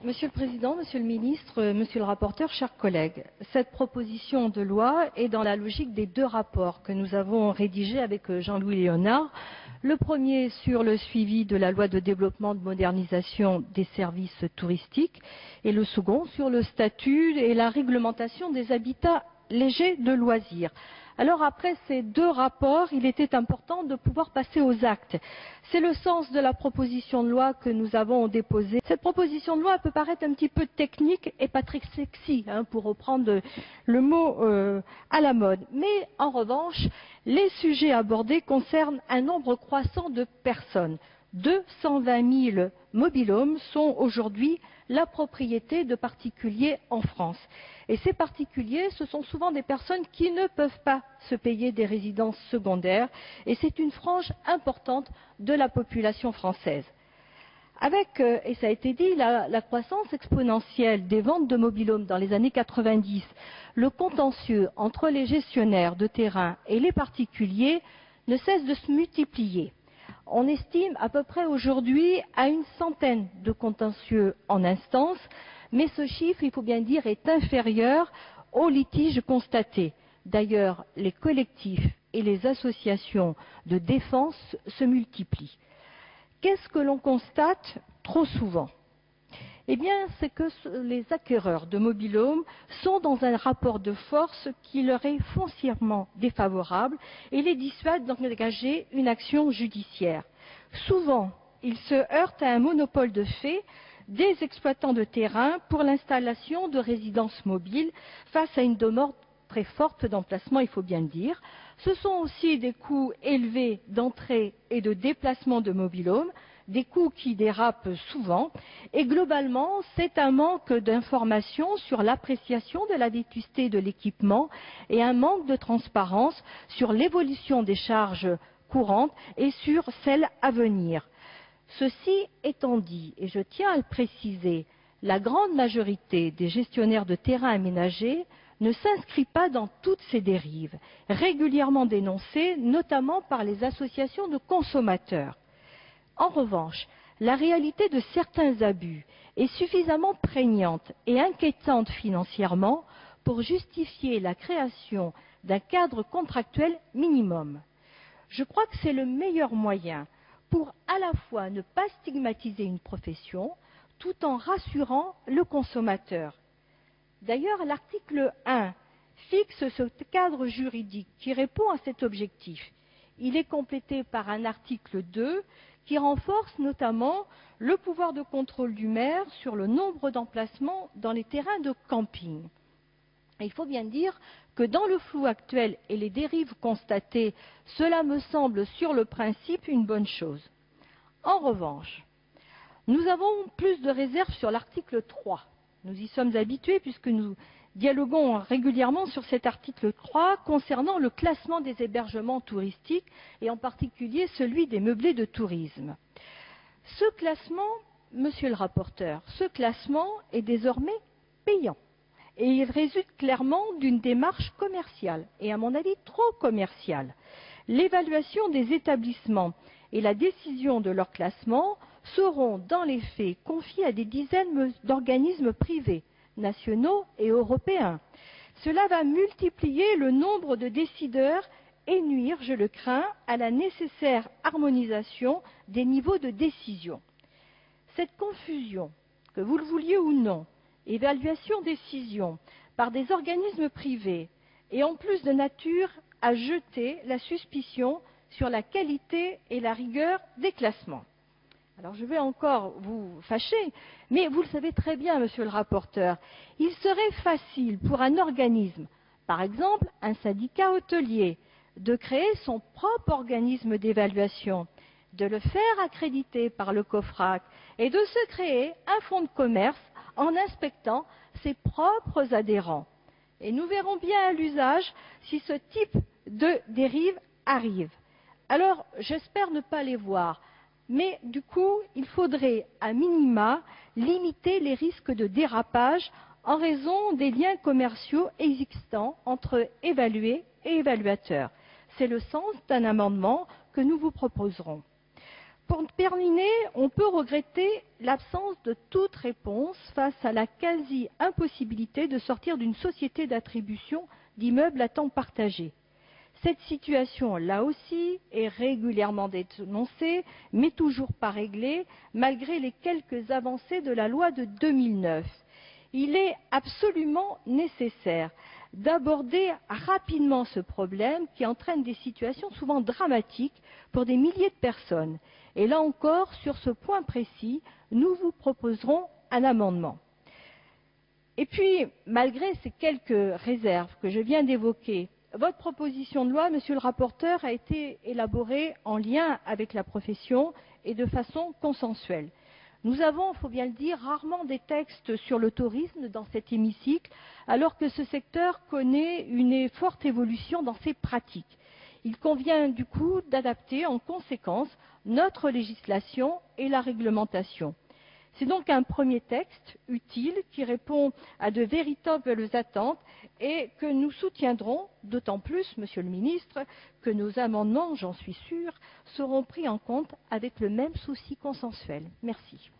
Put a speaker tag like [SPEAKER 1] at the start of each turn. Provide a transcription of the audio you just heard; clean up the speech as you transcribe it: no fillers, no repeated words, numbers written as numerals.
[SPEAKER 1] Monsieur le Président, Monsieur le Ministre, Monsieur le rapporteur, chers collègues, cette proposition de loi est dans la logique des deux rapports que nous avons rédigés avec Jean-Louis Léonard. Le premier sur le suivi de la loi de développement de modernisation des services touristiques et le second sur le statut et la réglementation des habitats légers de loisirs. Alors après ces deux rapports, il était important de pouvoir passer aux actes. C'est le sens de la proposition de loi que nous avons déposée. Cette proposition de loi peut paraître un petit peu technique et pas très sexy, pour reprendre le mot à la mode. Mais en revanche, les sujets abordés concernent un nombre croissant de personnes. 220 000 mobil-homes sont aujourd'hui la propriété de particuliers en France. Et ces particuliers, ce sont souvent des personnes qui ne peuvent pas se payer des résidences secondaires et c'est une frange importante de la population française. Avec, et ça a été dit, la croissance exponentielle des ventes de mobil-homes dans les années 90, le contentieux entre les gestionnaires de terrain et les particuliers ne cesse de se multiplier. On estime à peu près aujourd'hui à une centaine de contentieux en instance, mais ce chiffre, il faut bien dire, est inférieur aux litiges constatés. D'ailleurs, les collectifs et les associations de défense se multiplient. Qu'est-ce que l'on constate trop souvent? Eh bien, c'est que les acquéreurs de mobil-homes sont dans un rapport de force qui leur est foncièrement défavorable et les dissuade d'engager une action judiciaire. Souvent, ils se heurtent à un monopole de fait des exploitants de terrain pour l'installation de résidences mobiles face à une demande très forte d'emplacement, il faut bien le dire. Ce sont aussi des coûts élevés d'entrée et de déplacement de mobil-homes, des coûts qui dérapent souvent, et globalement, c'est un manque d'information sur l'appréciation de la vétusté de l'équipement et un manque de transparence sur l'évolution des charges courantes et sur celles à venir. Ceci étant dit, et je tiens à le préciser, la grande majorité des gestionnaires de terrains aménagés ne s'inscrit pas dans toutes ces dérives, régulièrement dénoncées, notamment par les associations de consommateurs. En revanche, la réalité de certains abus est suffisamment prégnante et inquiétante financièrement pour justifier la création d'un cadre contractuel minimum. Je crois que c'est le meilleur moyen pour à la fois ne pas stigmatiser une profession tout en rassurant le consommateur. D'ailleurs, l'article 1 fixe ce cadre juridique qui répond à cet objectif. Il est complété par un article 2 qui renforce notamment le pouvoir de contrôle du maire sur le nombre d'emplacements dans les terrains de camping. Et il faut bien dire que dans le flou actuel et les dérives constatées, cela me semble sur le principe une bonne chose. En revanche, nous avons plus de réserves sur l'article 3. Nous y sommes habitués puisque nous dialoguons régulièrement sur cet article 3 concernant le classement des hébergements touristiques et en particulier celui des meublés de tourisme. Ce classement, monsieur le rapporteur, ce classement est désormais payant. Et il résulte clairement d'une démarche commerciale, et à mon avis trop commerciale. L'évaluation des établissements et la décision de leur classement seront dans les faits confiées à des dizaines d'organismes privés, nationaux et européens. Cela va multiplier le nombre de décideurs et nuire, je le crains, à la nécessaire harmonisation des niveaux de décision. Cette confusion, que vous le vouliez ou non, évaluation-décision par des organismes privés est en plus de nature à jeter la suspicion sur la qualité et la rigueur des classements. Alors je vais encore vous fâcher, mais vous le savez très bien, monsieur le rapporteur, il serait facile pour un organisme, par exemple un syndicat hôtelier, de créer son propre organisme d'évaluation, de le faire accréditer par le COFRAC et de se créer un fonds de commerce en inspectant ses propres adhérents. Et nous verrons bien à l'usage si ce type de dérive arrive. Alors, j'espère ne pas les voir, mais du coup, il faudrait à minima limiter les risques de dérapage en raison des liens commerciaux existants entre évalués et évaluateurs. C'est le sens d'un amendement que nous vous proposerons. Pour terminer, on peut regretter l'absence de toute réponse face à la quasi-impossibilité de sortir d'une société d'attribution d'immeubles à temps partagé. Cette situation, là aussi, est régulièrement dénoncée, mais toujours pas réglée, malgré les quelques avancées de la loi de 2009. Il est absolument nécessaire d'aborder rapidement ce problème qui entraîne des situations souvent dramatiques pour des milliers de personnes. Et là encore, sur ce point précis, nous vous proposerons un amendement. Et puis, malgré ces quelques réserves que je viens d'évoquer, votre proposition de loi, monsieur le rapporteur, a été élaborée en lien avec la profession et de façon consensuelle. Nous avons, il faut bien le dire, rarement des textes sur le tourisme dans cet hémicycle, alors que ce secteur connaît une forte évolution dans ses pratiques. Il convient du coup d'adapter en conséquence notre législation et la réglementation. C'est donc un premier texte utile qui répond à de véritables attentes et que nous soutiendrons, d'autant plus, Monsieur le Ministre, que nos amendements, j'en suis sûre, seront pris en compte avec le même souci consensuel. Merci.